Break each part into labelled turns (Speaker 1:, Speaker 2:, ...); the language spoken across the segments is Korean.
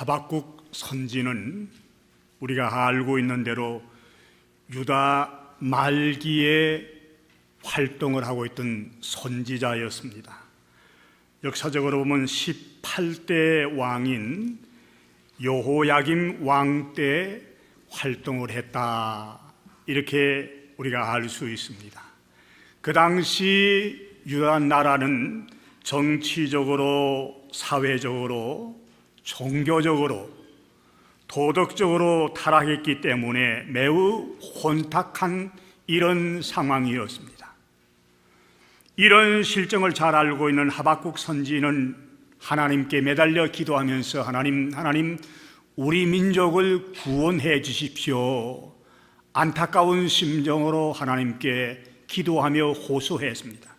Speaker 1: 하박국 선지는 우리가 알고 있는 대로 유다 말기에 활동을 하고 있던 선지자였습니다. 역사적으로 보면 18대 왕인 여호야김 왕 때 활동을 했다, 이렇게 우리가 알 수 있습니다. 그 당시 유다 나라는 정치적으로, 사회적으로, 종교적으로, 도덕적으로 타락했기 때문에 매우 혼탁한 이런 상황이었습니다. 이런 실정을 잘 알고 있는 하박국 선지는 하나님께 매달려 기도하면서 하나님, 우리 민족을 구원해 주십시오, 안타까운 심정으로 하나님께 기도하며 호소했습니다.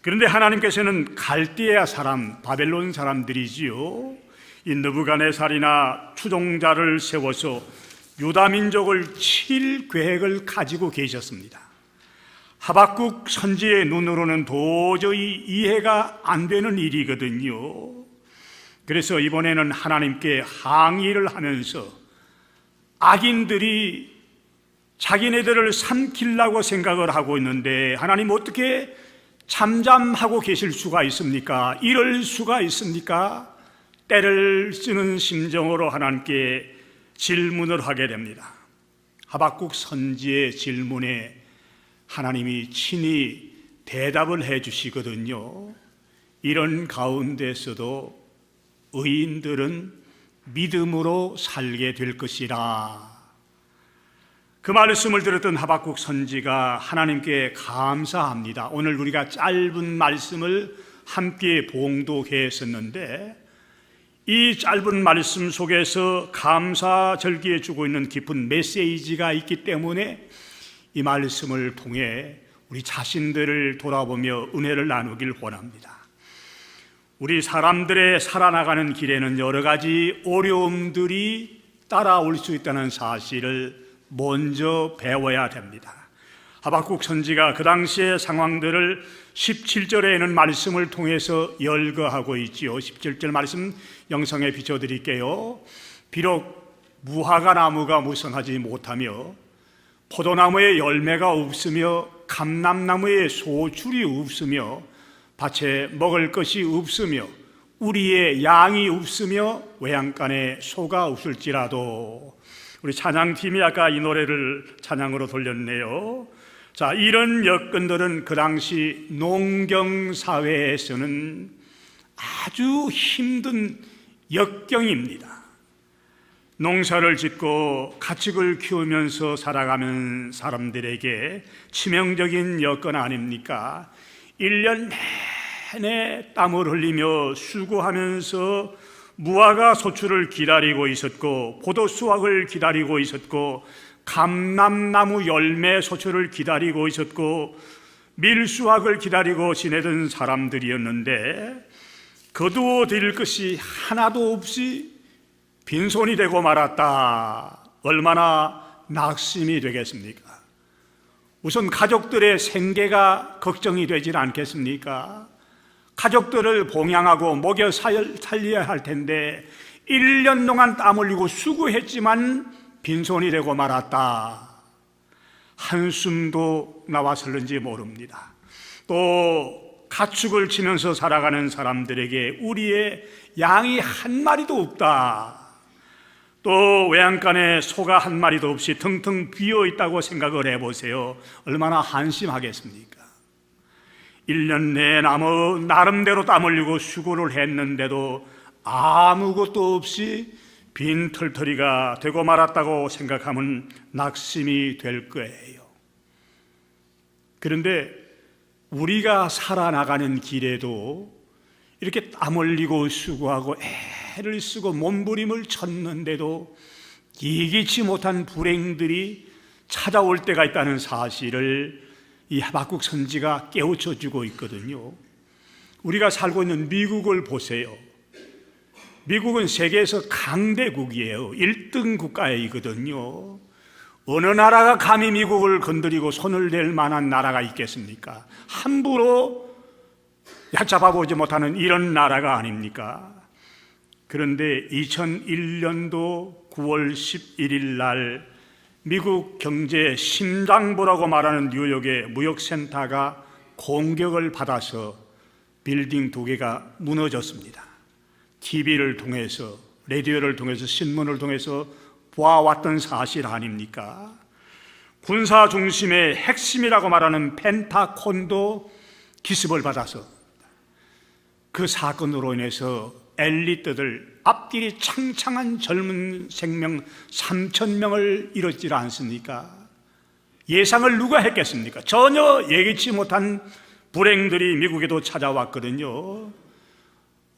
Speaker 1: 그런데 하나님께서는 갈대아 사람, 바벨론 사람들이지요, 이 느부갓네살이나 추종자를 세워서 유다 민족을 칠 계획을 가지고 계셨습니다. 하박국 선지의 눈으로는 도저히 이해가 안 되는 일이거든요. 그래서 이번에는 하나님께 항의를 하면서 악인들이 자기네들을 삼키려고 생각을 하고 있는데 하나님 어떻게 잠잠하고 계실 수가 있습니까? 이럴 수가 있습니까? 때를 쓰는 심정으로 하나님께 질문을 하게 됩니다. 하박국 선지의 질문에 하나님이 친히 대답을 해 주시거든요. 이런 가운데서도 의인들은 믿음으로 살게 될 것이라. 그 말씀을 들었던 하박국 선지가 하나님께 감사합니다. 오늘 우리가 짧은 말씀을 함께 봉독했었는데 이 짧은 말씀 속에서 감사절기에 주고 있는 깊은 메시지가 있기 때문에 이 말씀을 통해 우리 자신들을 돌아보며 은혜를 나누길 원합니다. 우리 사람들의 살아나가는 길에는 여러 가지 어려움들이 따라올 수 있다는 사실을 먼저 배워야 됩니다. 하박국 선지가 그 당시의 상황들을 17절에 있는 말씀을 통해서 열거하고 있지요. 17절 말씀 영상에 비춰드릴게요. 비록 무화과 나무가 무성하지 못하며 포도나무에 열매가 없으며 감람나무에 소출이 없으며 밭에 먹을 것이 없으며 우리의 양이 없으며 외양간에 소가 없을지라도. 우리 찬양팀이 아까 이 노래를 찬양으로 돌렸네요. 자, 이런 여건들은 그 당시 농경사회에서는 아주 힘든 역경입니다. 농사를 짓고 가축을 키우면서 살아가는 사람들에게 치명적인 여건 아닙니까? 1년 내내 땀을 흘리며 수고하면서 무화과 소출을 기다리고 있었고 포도 수확을 기다리고 있었고 감람나무 열매 소출을 기다리고 있었고 밀수확을 기다리고 지내던 사람들이었는데 거두어들일 것이 하나도 없이 빈손이 되고 말았다. 얼마나 낙심이 되겠습니까? 우선 가족들의 생계가 걱정이 되질 않겠습니까? 가족들을 봉양하고 먹여 살려야 할 텐데 1년 동안 땀 흘리고 수고했지만 빈손이 되고 말았다. 한숨도 나왔을는지 모릅니다. 또 가축을 치면서 살아가는 사람들에게 우리의 양이 한 마리도 없다. 또 외양간에 소가 한 마리도 없이 텅텅 비어있다고 생각을 해보세요. 얼마나 한심하겠습니까? 1년 내내 나름대로 땀 흘리고 수고를 했는데도 아무것도 없이 빈 털터리가 되고 말았다고 생각하면 낙심이 될 거예요. 그런데 우리가 살아나가는 길에도 이렇게 땀 흘리고 수고하고 애를 쓰고 몸부림을 쳤는데도 예기치 못한 불행들이 찾아올 때가 있다는 사실을 이 하박국 선지가 깨우쳐 주고 있거든요. 우리가 살고 있는 미국을 보세요. 미국은 세계에서 강대국이에요. 1등 국가이거든요. 어느 나라가 감히 미국을 건드리고 손을 댈 만한 나라가 있겠습니까? 함부로 얕잡아보지 못하는 이런 나라가 아닙니까? 그런데 2001년도 9월 11일 날 미국 경제의 심장부라고 말하는 뉴욕의 무역센터가 공격을 받아서 빌딩 2개가 무너졌습니다. TV를 통해서, 라디오를 통해서, 신문을 통해서 보아왔던 사실 아닙니까? 군사 중심의 핵심이라고 말하는 펜타곤도 기습을 받아서 그 사건으로 인해서 엘리트들, 앞길이 창창한 젊은 생명 3,000명을 잃었지 않습니까? 예상을 누가 했겠습니까? 전혀 예기치 못한 불행들이 미국에도 찾아왔거든요.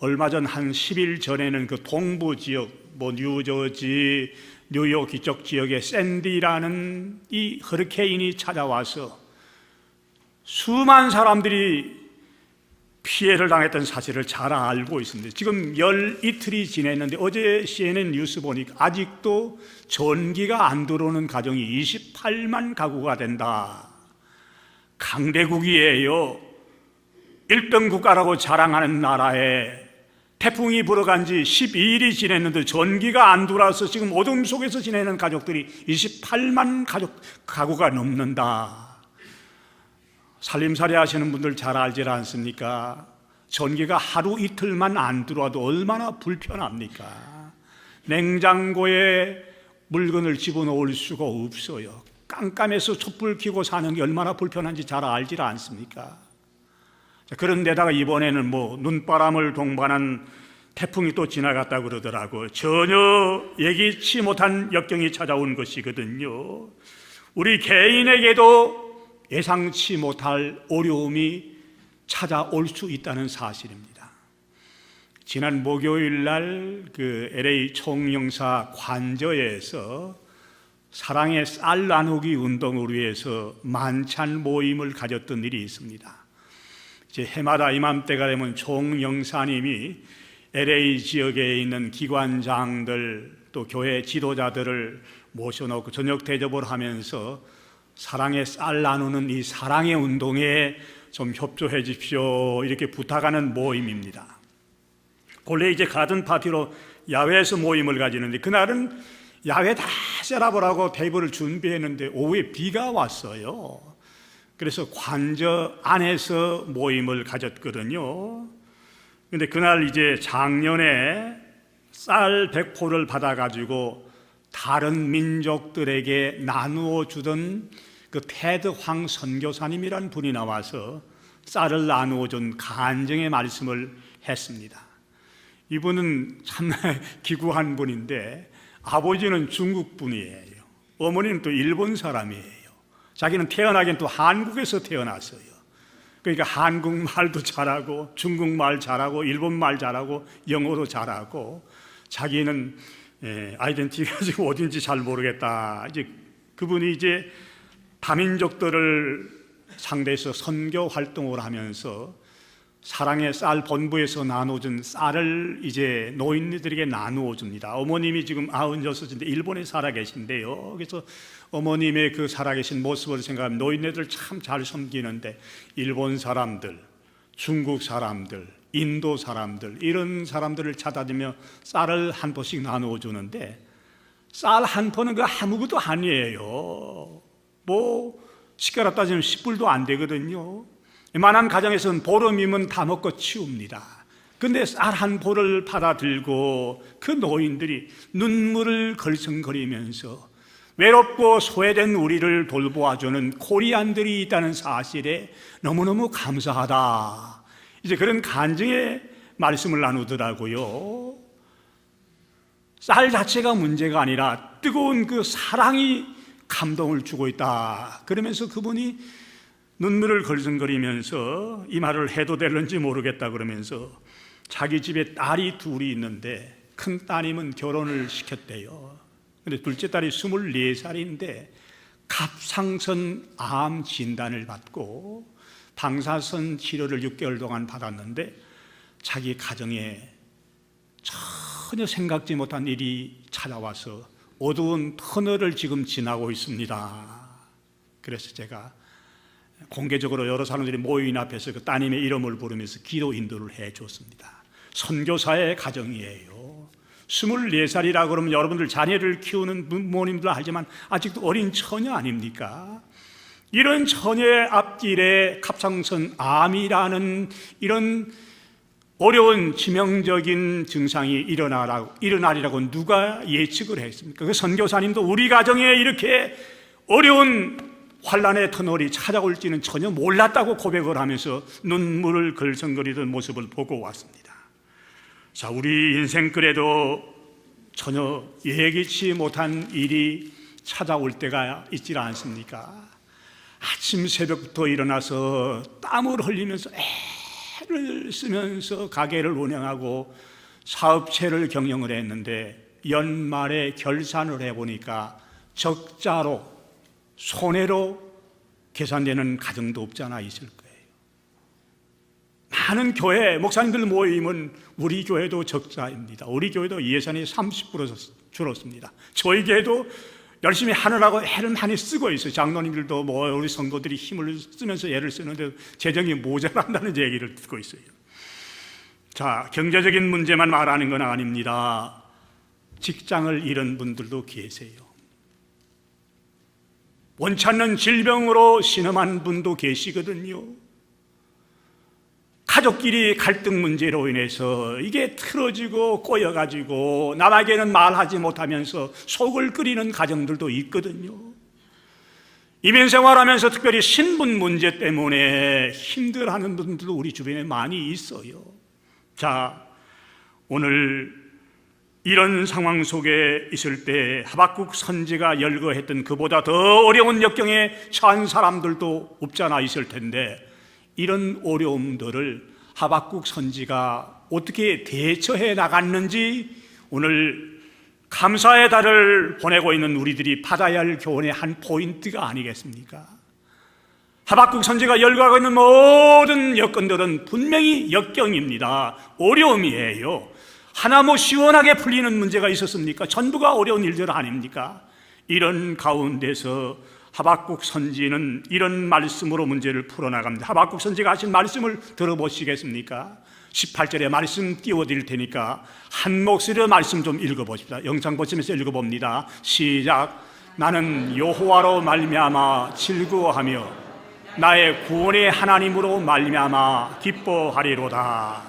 Speaker 1: 얼마 전 한 10일 전에는 그 동부 지역, 뉴저지, 뉴욕 이쪽 지역에 샌디라는 이 허리케인이 찾아와서 수많은 사람들이 피해를 당했던 사실을 잘 알고 있습니다. 지금 열 이틀이 지났는데 어제 CNN 뉴스 보니까 아직도 전기가 안 들어오는 가정이 28만 가구가 된다. 강대국이에요. 1등 국가라고 자랑하는 나라에 태풍이 불어간 지 12일이 지났는데 전기가 안 들어와서 지금 어둠 속에서 지내는 가족들이 28만 가구가 넘는다. 살림살이 하시는 분들 잘 알지 않습니까? 전기가 하루 이틀만 안 들어와도 얼마나 불편합니까? 냉장고에 물건을 집어넣을 수가 없어요. 깜깜해서 촛불 켜고 사는 게 얼마나 불편한지 잘 알지 않습니까? 그런데다가 이번에는 눈바람을 동반한 태풍이 또 지나갔다 그러더라고요. 전혀 예기치 못한 역경이 찾아온 것이거든요. 우리 개인에게도 예상치 못할 어려움이 찾아올 수 있다는 사실입니다. 지난 목요일 날 그 LA 총영사 관저에서 사랑의 쌀 나누기 운동을 위해서 만찬 모임을 가졌던 일이 있습니다. 이제 해마다 이맘때가 되면 총영사님이 LA 지역에 있는 기관장들 또 교회 지도자들을 모셔놓고 저녁 대접을 하면서 사랑의 쌀 나누는 이 사랑의 운동에 좀 협조해 주십시오 이렇게 부탁하는 모임입니다. 원래 이제 가든 파티로 야외에서 모임을 가지는데 그날은 야외 다 셋업을 테이블을 준비했는데 오후에 비가 왔어요. 그래서 관저 안에서 모임을 가졌거든요. 근데 그날 이제 작년에 쌀 100포를 받아가지고 다른 민족들에게 나누어 주던 그 테드 황 선교사님이란 분이 나와서 쌀을 나누어 준 간증의 말씀을 했습니다. 이분은 참 기구한 분인데 아버지는 중국 분이에요. 어머니는 또 일본 사람이에요. 자기는 태어나긴 또 한국에서 태어났어요. 그러니까 한국말도 잘하고 중국말 잘하고 일본말 잘하고 영어도 잘하고 자기는 아이덴티티가 지금 어딘지 잘 모르겠다. 이제 그분이 이제 다민족들을 상대해서 선교 활동을 하면서 사랑의 쌀 본부에서 나눠준 쌀을 이제 노인들에게 나누어 줍니다. 어머님이 지금 96인데 일본에 살아 계신데요. 그래서 어머님의 그 살아계신 모습을 생각하면 노인네들 참 잘 섬기는데 일본 사람들, 중국 사람들, 인도 사람들 이런 사람들을 찾아다니며 쌀을 한 포씩 나누어 주는데 쌀 한 포는 그 아무것도 아니에요. 시가로 따지면 10불도 안 되거든요. 이만한 가정에서는 보름이면 다 먹고 치웁니다. 근데 쌀 한 포를 받아 들고 그 노인들이 눈물을 걸성거리면서 외롭고 소외된 우리를 돌보아주는 코리안들이 있다는 사실에 너무너무 감사하다. 이제 그런 간증의 말씀을 나누더라고요. 쌀 자체가 문제가 아니라 뜨거운 그 사랑이 감동을 주고 있다. 그러면서 그분이 눈물을 걸성거리면서 이 말을 해도 될는지 모르겠다 그러면서 자기 집에 딸이 둘이 있는데 큰 따님은 결혼을 시켰대요. 근데 둘째 딸이 24살인데 갑상선 암 진단을 받고 방사선 치료를 6개월 동안 받았는데 자기 가정에 전혀 생각지 못한 일이 찾아와서 어두운 터널을 지금 지나고 있습니다. 그래서 제가 공개적으로 여러 사람들이 모인 앞에서 그 따님의 이름을 부르면서 기도 인도를 해 줬습니다. 선교사의 가정이에요. 24살이라 그러면 여러분들 자녀를 키우는 부모님들 알지만 아직도 어린 처녀 아닙니까? 이런 처녀의 앞길에 갑상선 암이라는 이런 어려운 치명적인 증상이 일어나리라고 누가 예측을 했습니까? 그 선교사님도 우리 가정에 이렇게 어려운 환난의 터널이 찾아올지는 전혀 몰랐다고 고백을 하면서 눈물을 글썽거리던 모습을 보고 왔습니다. 자, 우리 인생글에도 전혀 예기치 못한 일이 찾아올 때가 있지 않습니까? 아침 새벽부터 일어나서 땀을 흘리면서 애를 쓰면서 가게를 운영하고 사업체를 경영을 했는데 연말에 결산을 해보니까 적자로 손해로 계산되는 가정도 없잖아 있을 거예요. 많은 교회 목사님들 모임은 우리 교회도 적자입니다. 우리 교회도 예산이 30% 줄었습니다. 저희 교회도 열심히 하느라고 애를 많이 쓰고 있어요. 장로님들도 우리 성도들이 힘을 쓰면서 애를 쓰는데 재정이 모자란다는 얘기를 듣고 있어요. 자, 경제적인 문제만 말하는 건 아닙니다. 직장을 잃은 분들도 계세요. 원치 않는 질병으로 신음한 분도 계시거든요. 가족끼리 갈등 문제로 인해서 이게 틀어지고 꼬여가지고 남에게는 말하지 못하면서 속을 끓이는 가정들도 있거든요. 이민생활하면서 특별히 신분 문제 때문에 힘들어하는 분들도 우리 주변에 많이 있어요. 자, 오늘 이런 상황 속에 있을 때 하박국 선지가 열거했던 그보다 더 어려운 역경에 처한 사람들도 없잖아 있을 텐데 이런 어려움들을 하박국 선지가 어떻게 대처해 나갔는지 오늘 감사의 달을 보내고 있는 우리들이 받아야 할 교훈의 한 포인트가 아니겠습니까? 하박국 선지가 열거하고 있는 모든 여건들은 분명히 역경입니다. 어려움이에요. 하나 시원하게 풀리는 문제가 있었습니까? 전부가 어려운 일들 아닙니까? 이런 가운데서 하박국 선지는 이런 말씀으로 문제를 풀어나갑니다. 하박국 선지가 하신 말씀을 들어보시겠습니까? 18절에 말씀 띄워드릴 테니까 한 목소리로 말씀 좀 읽어보십시다. 영상 보시면서 읽어봅니다. 시작. 나는 여호와로 말미암아 즐거워하며 나의 구원의 하나님으로 말미암아 기뻐하리로다.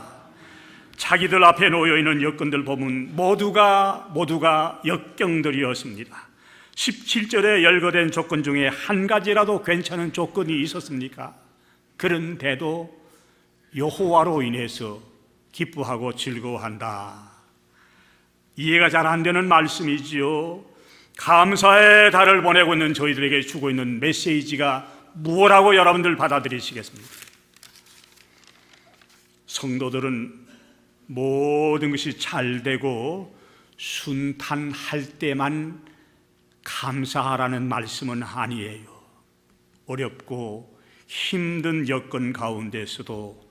Speaker 1: 자기들 앞에 놓여있는 여건들 보면 모두가 역경들이었습니다. 17절에 열거된 조건 중에 한 가지라도 괜찮은 조건이 있었습니까? 그런데도 여호와로 인해서 기뻐하고 즐거워한다. 이해가 잘 안 되는 말씀이지요. 감사의 달을 보내고 있는 저희들에게 주고 있는 메시지가 무엇라고 여러분들 받아들이시겠습니까? 성도들은 모든 것이 잘 되고 순탄할 때만 감사하라는 말씀은 아니에요. 어렵고 힘든 여건 가운데서도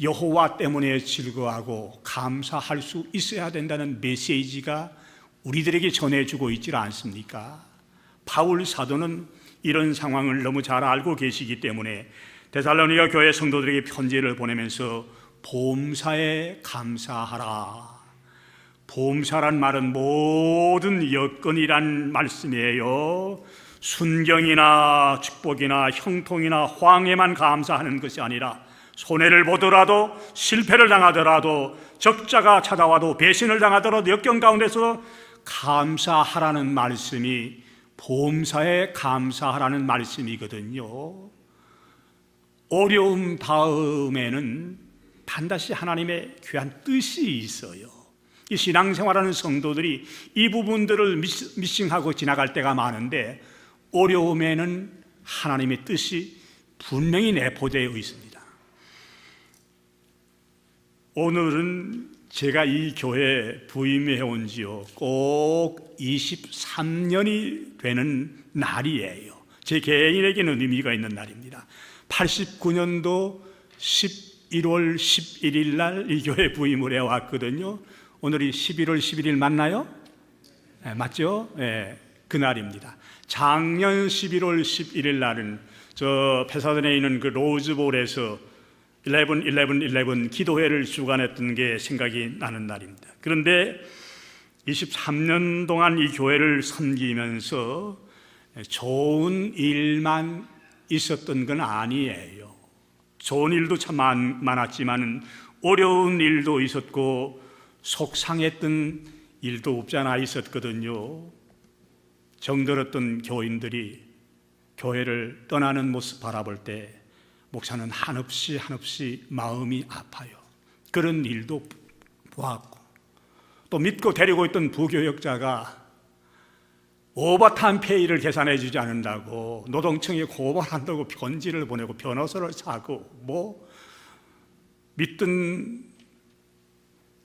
Speaker 1: 여호와 때문에 즐거워하고 감사할 수 있어야 된다는 메시지가 우리들에게 전해주고 있지 않습니까? 바울 사도는 이런 상황을 너무 잘 알고 계시기 때문에 데살로니가 교회 성도들에게 편지를 보내면서 보험사에 감사하라. 보험사란 말은 모든 여건이란 말씀이에요. 순경이나 축복이나 형통이나 황해만 감사하는 것이 아니라 손해를 보더라도 실패를 당하더라도 적자가 찾아와도 배신을 당하더라도 역경 가운데서 감사하라는 말씀이 보험사에 감사하라는 말씀이거든요. 어려움 다음에는 반드시 하나님의 귀한 뜻이 있어요. 이 신앙생활하는 성도들이 이 부분들을 미싱하고 지나갈 때가 많은데 어려움에는 하나님의 뜻이 분명히 내포되어 있습니다. 오늘은 제가 이 교회에 부임해 온 지요 꼭 23년이 되는 날이에요. 제 개인에게는 의미가 있는 날입니다. 89년도 11월 11일 날 이 교회에 부임을 해왔거든요. 오늘이 11월 11일 맞나요? 네, 맞죠? 네, 그날입니다. 작년 11월 11일 날은 저 페사덴에 있는 그 로즈볼에서 11 기도회를 주관했던 게 생각이 나는 날입니다. 그런데 23년 동안 이 교회를 섬기면서 좋은 일만 있었던 건 아니에요. 좋은 일도 참 많았지만 어려운 일도 있었고 속상했던 일도 없지 않아 있었거든요. 정들었던 교인들이 교회를 떠나는 모습 바라볼 때 목사는 한없이 마음이 아파요. 그런 일도 보았고, 또 믿고 데리고 있던 부교역자가 오버타임 페이를 계산해 주지 않는다고 노동청에 고발한다고 편지를 보내고 변호사를 사고, 믿던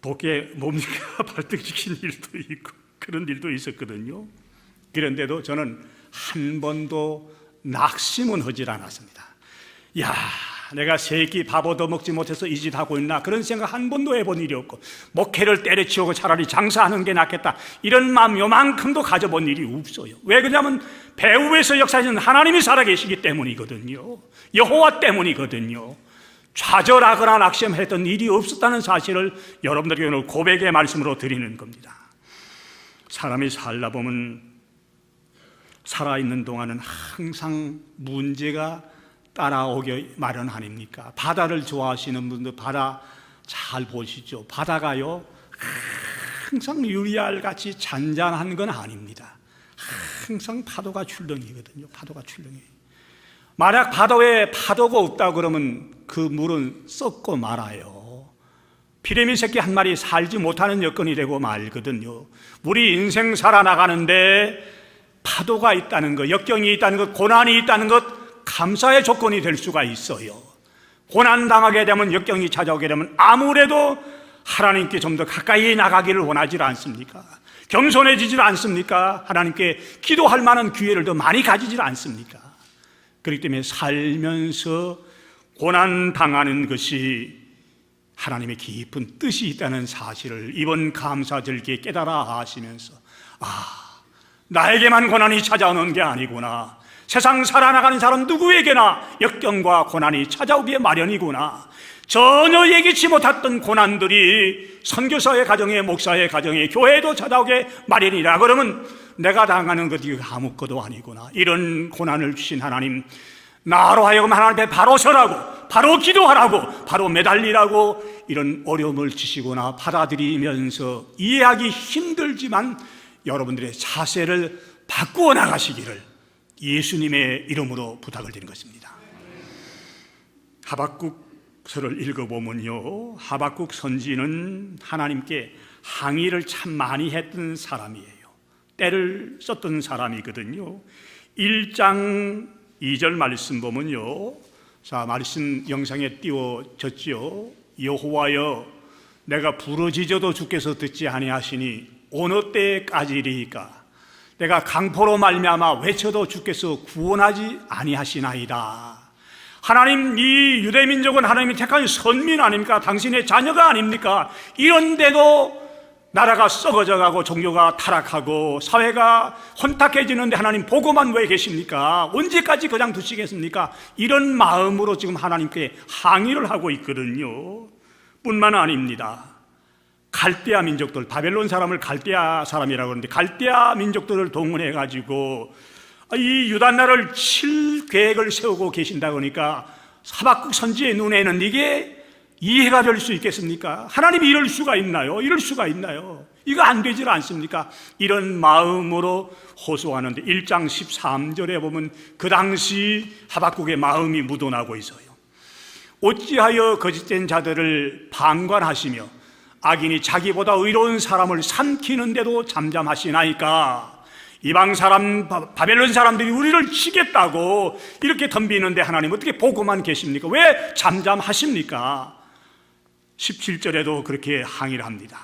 Speaker 1: 독에 뭡니까 발등시킨 일도 있고 그런 일도 있었거든요. 그런데도 저는 한 번도 낙심은 하질 않았습니다. 야, 내가 세 끼 밥 얻어먹지 못해서 이 짓 하고 있나, 그런 생각 한 번도 해본 일이 없고, 목회를 때려치우고 차라리 장사하는 게 낫겠다, 이런 마음 요만큼도 가져본 일이 없어요. 왜 그러냐면 배후에서 역사하시는 하나님이 살아계시기 때문이거든요. 여호와 때문이거든요. 좌절하거나 낙심했던 일이 없었다는 사실을 여러분들에게 오늘 고백의 말씀으로 드리는 겁니다. 사람이 살다 보면 살아있는 동안은 항상 문제가 따라오기 마련 아닙니까? 바다를 좋아하시는 분들 바다 잘 보시죠. 바다가요 항상 유리알같이 잔잔한 건 아닙니다. 항상 파도가 출렁이거든요. 파도가 출렁이에요. 만약 바다에 파도가 없다 그러면 그 물은 썩고 말아요. 피레미 새끼 한 마리 살지 못하는 여건이 되고 말거든요. 우리 인생 살아나가는데 파도가 있다는 것, 역경이 있다는 것, 고난이 있다는 것, 감사의 조건이 될 수가 있어요. 고난당하게 되면, 역경이 찾아오게 되면 아무래도 하나님께 좀 더 가까이 나가기를 원하지 않습니까? 겸손해지질 않습니까? 하나님께 기도할 만한 기회를 더 많이 가지질 않습니까? 그렇기 때문에 살면서 고난당하는 것이 하나님의 깊은 뜻이 있다는 사실을 이번 감사절기에 깨달아 하시면서, 나에게만 고난이 찾아오는 게 아니구나, 세상 살아나가는 사람 누구에게나 역경과 고난이 찾아오기에 마련이구나, 전혀 예기치 못했던 고난들이 선교사의 가정에, 목사의 가정에, 교회에도 찾아오게 마련이라 그러면 내가 당하는 것이 아무것도 아니구나, 이런 고난을 주신 하나님, 나로 하여금 하나님 앞에 바로 서라고, 바로 기도하라고, 바로 매달리라고 이런 어려움을 주시구나 받아들이면서 이해하기 힘들지만 여러분들의 자세를 바꾸어 나가시기를 예수님의 이름으로 부탁을 드린 것입니다. 하박국서를 읽어보면요, 하박국 선지는 하나님께 항의를 참 많이 했던 사람이에요. 때를 썼던 사람이거든요. 1장 2절 말씀 보면요, 자, 말씀 영상에 띄워졌죠. 여호와여, 내가 부르짖어도 주께서 듣지 아니하시니 어느 때까지리까? 내가 강포로 말미암아 외쳐도 주께서 구원하지 아니하시나이다. 하나님, 이 유대민족은 하나님이 택한 선민 아닙니까? 당신의 자녀가 아닙니까? 이런데도 나라가 썩어져가고 종교가 타락하고 사회가 혼탁해지는데 하나님 보고만 왜 계십니까? 언제까지 그냥 두시겠습니까? 이런 마음으로 지금 하나님께 항의를 하고 있거든요. 뿐만 아닙니다. 갈대아 민족들, 바벨론 사람을 갈대아 사람이라고 그러는데 갈대아 민족들을 동원해가지고 이 유단나라를 칠 계획을 세우고 계신다 그러니까 하박국 선지의 눈에는 이게 이해가 될 수 있겠습니까? 하나님이 이럴 수가 있나요? 이럴 수가 있나요? 이거 안 되질 않습니까? 이런 마음으로 호소하는데 1장 13절에 보면 그 당시 하박국의 마음이 묻어나고 있어요. 어찌하여 거짓된 자들을 방관하시며 악인이 자기보다 의로운 사람을 삼키는데도 잠잠하시나이까? 이방 사람, 바벨론 사람들이 우리를 치겠다고 이렇게 덤비는데 하나님 어떻게 보고만 계십니까? 왜 잠잠하십니까? 17절에도 그렇게 항의를 합니다.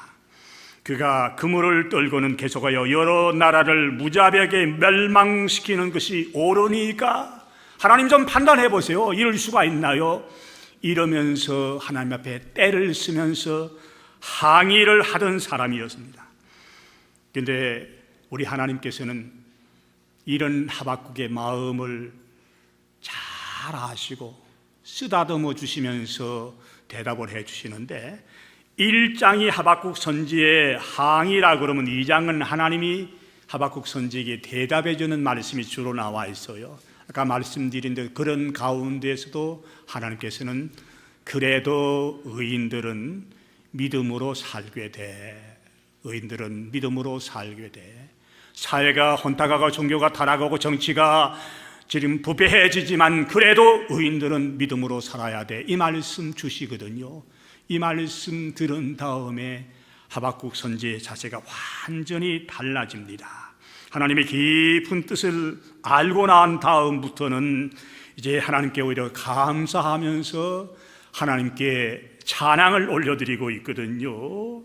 Speaker 1: 그가 그물을 떨고는 계속하여 여러 나라를 무자비하게 멸망시키는 것이 옳으니까 하나님 좀 판단해 보세요. 이럴 수가 있나요? 이러면서 하나님 앞에 때를 쓰면서 항의를 하던 사람이었습니다. 그런데 우리 하나님께서는 이런 하박국의 마음을 잘 아시고 쓰다듬어 주시면서 대답을 해 주시는데 1장이 하박국 선지의 항이라 그러면 2장은 하나님이 하박국 선지에게 대답해 주는 말씀이 주로 나와 있어요. 아까 말씀드린 대로 그런 가운데에서도 하나님께서는 그래도 의인들은 믿음으로 살게 돼. 의인들은 믿음으로 살게 돼. 사회가 혼탁하고 종교가 타락하고 정치가 지금 부패해지지만 그래도 의인들은 믿음으로 살아야 돼. 이 말씀 주시거든요. 이 말씀 들은 다음에 하박국 선지의 자세가 완전히 달라집니다. 하나님의 깊은 뜻을 알고 난 다음부터는 이제 하나님께 오히려 감사하면서 하나님께 찬양을 올려드리고 있거든요.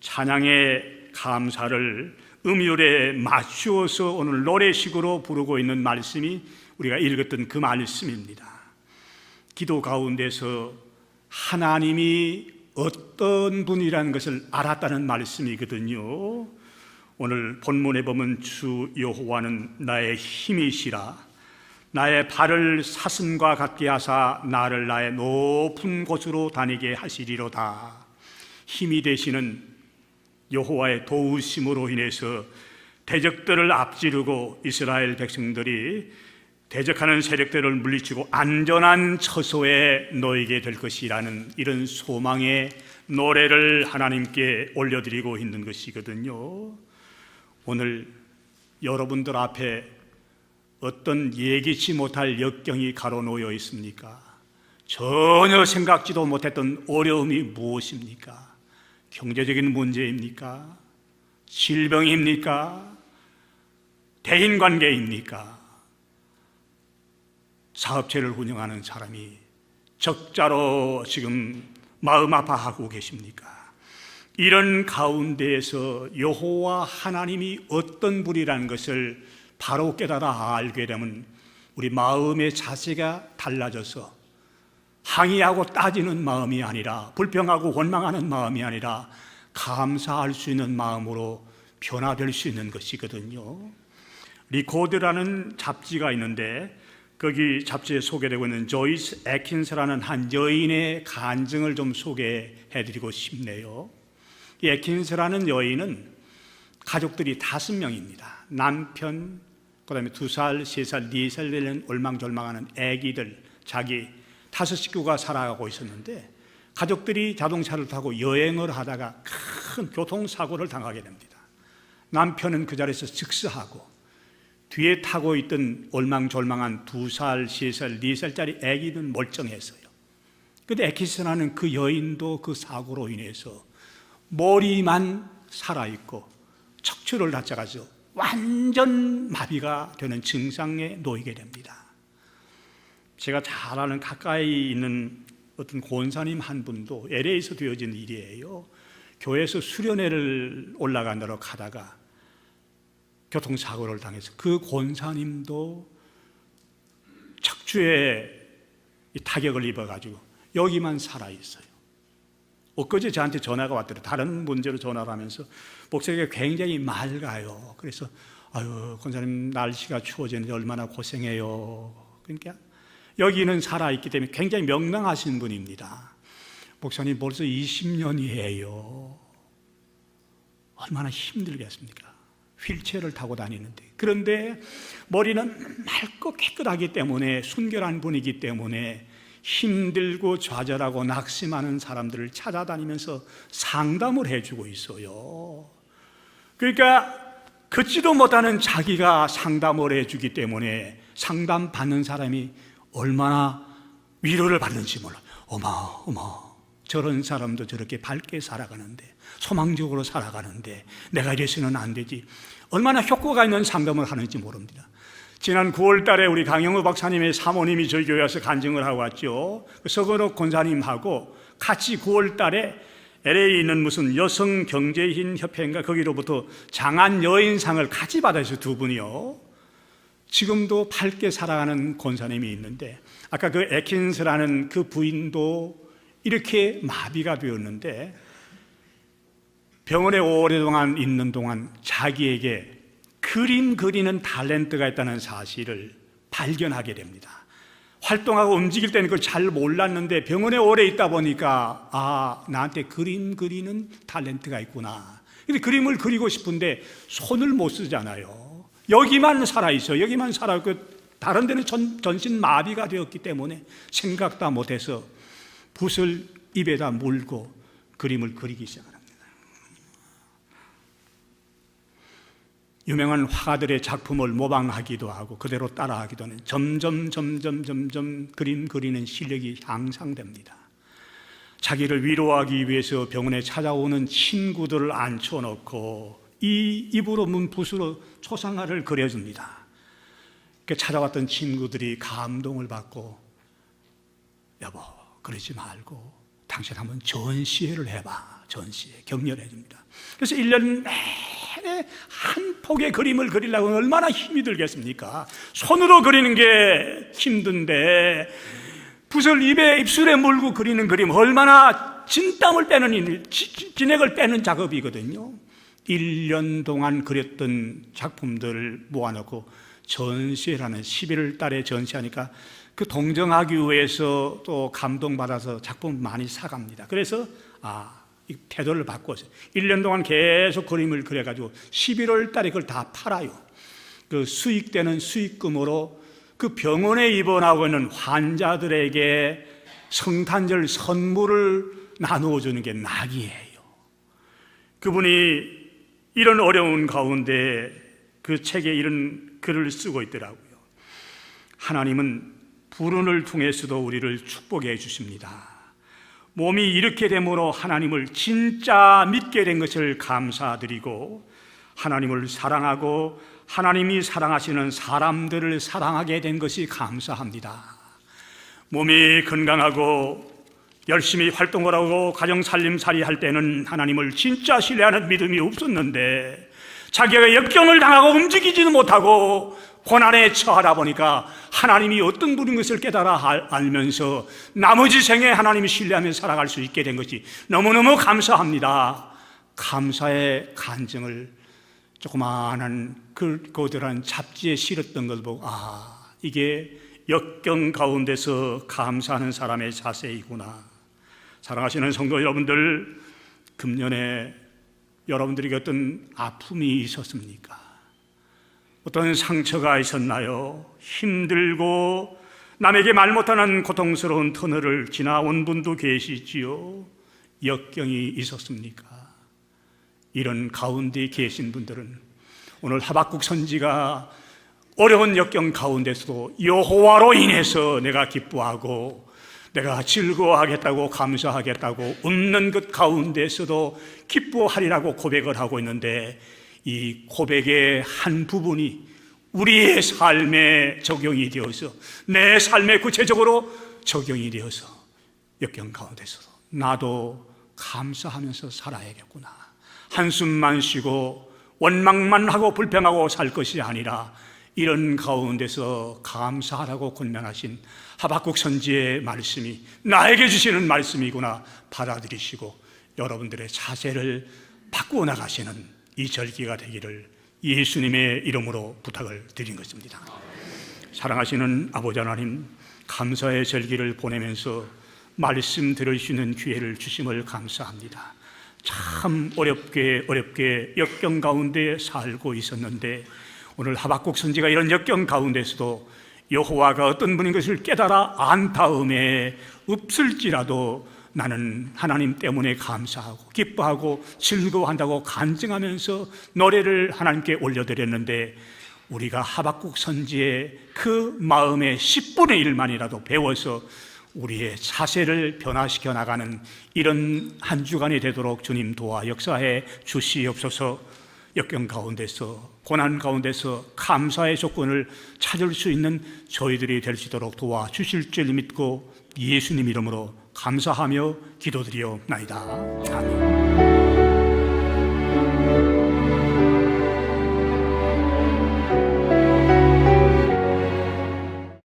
Speaker 1: 찬양의 감사를 음율에 맞추어서 오늘 노래식으로 부르고 있는 말씀이 우리가 읽었던 그 말씀입니다. 기도 가운데서 하나님이 어떤 분이라는 것을 알았다는 말씀이거든요. 오늘 본문에 보면 주 여호와는 나의 힘이시라. 나의 발을 사슴과 같게 하사 나를 나의 높은 곳으로 다니게 하시리로다. 힘이 되시는 여호와의 도우심으로 인해서 대적들을 앞지르고 이스라엘 백성들이 대적하는 세력들을 물리치고 안전한 처소에 놓이게 될 것이라는 이런 소망의 노래를 하나님께 올려드리고 있는 것이거든요. 오늘 여러분들 앞에 어떤 예기치 못할 역경이 가로놓여 있습니까? 전혀 생각지도 못했던 어려움이 무엇입니까? 경제적인 문제입니까? 질병입니까? 대인관계입니까? 사업체를 운영하는 사람이 적자로 지금 마음 아파하고 계십니까? 이런 가운데에서 여호와 하나님이 어떤 분이라는 것을 바로 깨달아 알게 되면 우리 마음의 자세가 달라져서 항의하고 따지는 마음이 아니라, 불평하고 원망하는 마음이 아니라 감사할 수 있는 마음으로 변화될 수 있는 것이거든요. 리코드라는 잡지가 있는데 거기 잡지에 소개되고 있는 조이스 애킨스라는 한 여인의 간증을 좀 소개해드리고 싶네요. 이 애킨스라는 여인은 가족들이 5명입니다. 남편, 그 다음에 2살, 3살, 4살 되는 얼망졸망하는 아기들, 자기 5 식구가 살아가고 있었는데 가족들이 자동차를 타고 여행을 하다가 큰 교통사고를 당하게 됩니다. 남편은 그 자리에서 즉사하고 뒤에 타고 있던 얼망졸망한 2살, 3살, 4살짜리 아기는 멀쩡했어요. 그런데 애키스라는 그 여인도 그 사고로 인해서 머리만 살아있고 척추를 다쳐가지고 완전 마비가 되는 증상에 놓이게 됩니다. 제가 잘 아는 가까이 있는 어떤 권사님 한 분도 LA에서 되어진 일이에요. 교회에서 수련회를 올라간다고 가다가 교통사고를 당해서 그 권사님도 척추에 타격을 입어가지고 여기만 살아있어요. 엊그제 저한테 전화가 왔더라고요. 다른 문제로 전화를 하면서 목소리가 굉장히 맑아요. 그래서 아유, 권사님 날씨가 추워지는데 얼마나 고생해요. 그러니까 여기는 살아있기 때문에 굉장히 명랑하신 분입니다. 목사님 벌써 20년이에요. 얼마나 힘들겠습니까? 휠체어를 타고 다니는데. 그런데 머리는 맑고 깨끗하기 때문에, 순결한 분이기 때문에 힘들고 좌절하고 낙심하는 사람들을 찾아다니면서 상담을 해주고 있어요. 그러니까 걷지도 못하는 자기가 상담을 해주기 때문에 상담받는 사람이 얼마나 위로를 받는지 몰라. 어머, 저런 사람도 저렇게 밝게 살아가는데, 소망적으로 살아가는데 내가 이래서는 안 되지. 얼마나 효과가 있는 상담을 하는지 모릅니다. 지난 9월 달에 우리 강영우 박사님의 사모님이 저희 교회 와서 간증을 하고 왔죠. 서건옥 권사님하고 같이 9월 달에 LA에 있는 무슨 여성경제인 협회인가 거기로부터 장안 여인상을 같이 받아서 두 분이요. 지금도 밝게 살아가는 권사님이 있는데, 아까 그 애킨스라는 그 부인도 이렇게 마비가 되었는데 병원에 오랫동안 있는 동안 자기에게 그림 그리는 탤런트가 있다는 사실을 발견하게 됩니다. 활동하고 움직일 때는 그걸 잘 몰랐는데 병원에 오래 있다 보니까 나한테 그림 그리는 탤런트가 있구나. 근데 그림을 그리고 싶은데 손을 못 쓰잖아요. 여기만 살아있어. 여기만 살아있고 다른 데는 전신 마비가 되었기 때문에 생각도 못해서 붓을 입에다 물고 그림을 그리기 시작합니다. 유명한 화가들의 작품을 모방하기도 하고 그대로 따라하기도 하는 점점 그림 그리는 실력이 향상됩니다. 자기를 위로하기 위해서 병원에 찾아오는 친구들을 앉혀놓고 이 입으로 문 붓으로 초상화를 그려줍니다. 찾아왔던 친구들이 감동을 받고 여보 그러지 말고 당신 한번 전시회를 해봐. 전시회 격려를 해줍니다. 그래서 1년 내내 한 폭의 그림을 그리려고 하면 얼마나 힘이 들겠습니까? 손으로 그리는 게 힘든데 붓을 입술에 물고 그리는 그림 얼마나 진땀을 빼는 진액을 빼는 작업이거든요. 1년 동안 그렸던 작품들을 모아놓고 전시회라는 11월 달에 전시하니까 그 동정하기 위해서 또 감동받아서 작품 많이 사갑니다. 그래서 이 태도를 바꿔서 1년 동안 계속 그림을 그려가지고 11월 달에 그걸 다 팔아요. 그 수익되는 수익금으로 그 병원에 입원하고 있는 환자들에게 성탄절 선물을 나누어 주는 게 낙이에요. 그분이 이런 어려운 가운데 그 책에 이런 글을 쓰고 있더라고요. 하나님은 불운을 통해서도 우리를 축복해 주십니다. 몸이 이렇게 됨으로 하나님을 진짜 믿게 된 것을 감사드리고 하나님을 사랑하고 하나님이 사랑하시는 사람들을 사랑하게 된 것이 감사합니다. 몸이 건강하고 열심히 활동을 하고 가정 살림살이 할 때는 하나님을 진짜 신뢰하는 믿음이 없었는데 자기가 역경을 당하고 움직이지도 못하고 고난에 처하다 보니까 하나님이 어떤 분인 것을 깨달아 알면서 나머지 생에 하나님을 신뢰하며 살아갈 수 있게 된 것이 너무너무 감사합니다. 감사의 간증을 조그마한 고들한 잡지에 실었던 걸 보고 이게 역경 가운데서 감사하는 사람의 자세이구나. 사랑하시는 성도 여러분들, 금년에 여러분들에게 어떤 아픔이 있었습니까? 어떤 상처가 있었나요? 힘들고 남에게 말 못하는 고통스러운 터널을 지나온 분도 계시지요. 역경이 있었습니까? 이런 가운데 계신 분들은 오늘 하박국 선지가 어려운 역경 가운데서도 여호와로 인해서 내가 기뻐하고 내가 즐거워하겠다고 감사하겠다고 웃는 것 가운데서도 기뻐하리라고 고백을 하고 있는데 이 고백의 한 부분이 우리의 삶에 적용이 되어서 내 삶에 구체적으로 적용이 되어서 역경 가운데서도 나도 감사하면서 살아야겠구나. 한숨만 쉬고 원망만 하고 불평하고 살 것이 아니라 이런 가운데서 감사하라고 권면하신 하박국 선지의 말씀이 나에게 주시는 말씀이구나 받아들이시고 여러분들의 자세를 바꾸어 나가시는 이 절기가 되기를 예수님의 이름으로 부탁을 드린 것입니다. 사랑하시는 아버지 하나님, 감사의 절기를 보내면서 말씀 들을 수 있는 기회를 주심을 감사합니다. 참 어렵게 역경 가운데 살고 있었는데 오늘 하박국 선지가 이런 역경 가운데서도 여호와가 어떤 분인 것을 깨달아 안 다음에 없을지라도 나는 하나님 때문에 감사하고 기뻐하고 즐거워한다고 간증하면서 노래를 하나님께 올려드렸는데 우리가 하박국 선지의 그 마음의 10분의 1만이라도 배워서 우리의 자세를 변화시켜 나가는 이런 한 주간이 되도록 주님 도와 역사해 주시옵소서. 역경 가운데서 고난 가운데서 감사의 조건을 찾을 수 있는 저희들이 될 수 있도록 도와 주실 줄 믿고 예수님 이름으로 감사하며 기도드리옵나이다. 아멘.